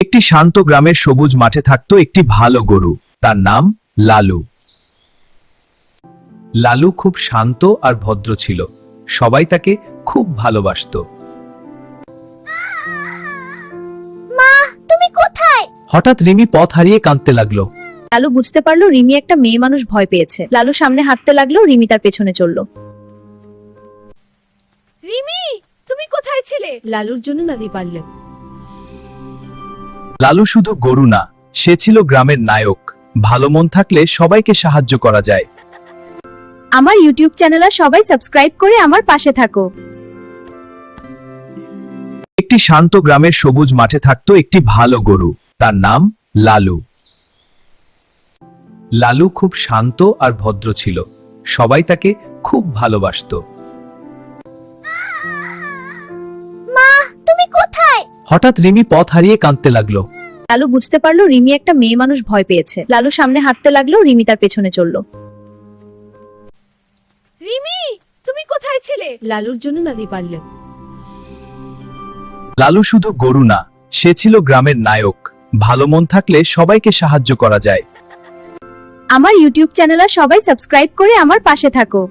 একটি শান্ত গ্রামের সবুজ মাঠে থাকতো একটি ভালো গরু। তার নাম লালু। লালু খুব শান্ত আর ভদ্র ছিল। সবাই তাকে খুব ভালোবাসতো। মা, তুমি কোথায়? হঠাৎ রিমি পথ হারিয়ে কাঁদতে লাগলো। লালু বুঝতে পারলো রিমি একটা মেয়ে মানুষ ভয় পেয়েছে। লালু সামনে হাঁটতে লাগলো, রিমি তার পেছনে চলল। রিমি, তুমি কোথায় ছিলে? লালুর জন্য নদী পারলে। লালু শুধু গরু না, সে ছিল গ্রামের নায়ক। ভালো মন থাকলে সবাইকে সাহায্য করা যায়। আমার ইউটিউব চ্যানেলে সবাই সাবস্ক্রাইব করে আমার পাশে থাকো। একটি শান্ত গ্রামের সবুজ মাঠে থাকতো একটি ভালো গরু। তার নাম লালু। লালু খুব শান্ত আর ভদ্র ছিল। সবাই তাকে খুব ভালোবাসতো। মা, তুমি কোথায়? হঠাৎ রিমি পথ হারিয়ে কাঁদতে লাগলো। লালু বুঝতে পারলো রিমি একটা মেয়ে মানুষ ভয় পেয়েছে। লালু সামনে হাঁটতে লাগলো, রিমি তার পেছনে চলল। রিমি, তুমি কোথায় ছিলে? লালুর জন্য নদী পারলে। লালু শুধু গরু না, সে ছিল গ্রামের নায়ক। ভালো মন থাকলে সবাইকে সাহায্য করা যায়। আমার ইউটিউব চ্যানেলে সবাই সাবস্ক্রাইব করে আমার পাশে থাকো।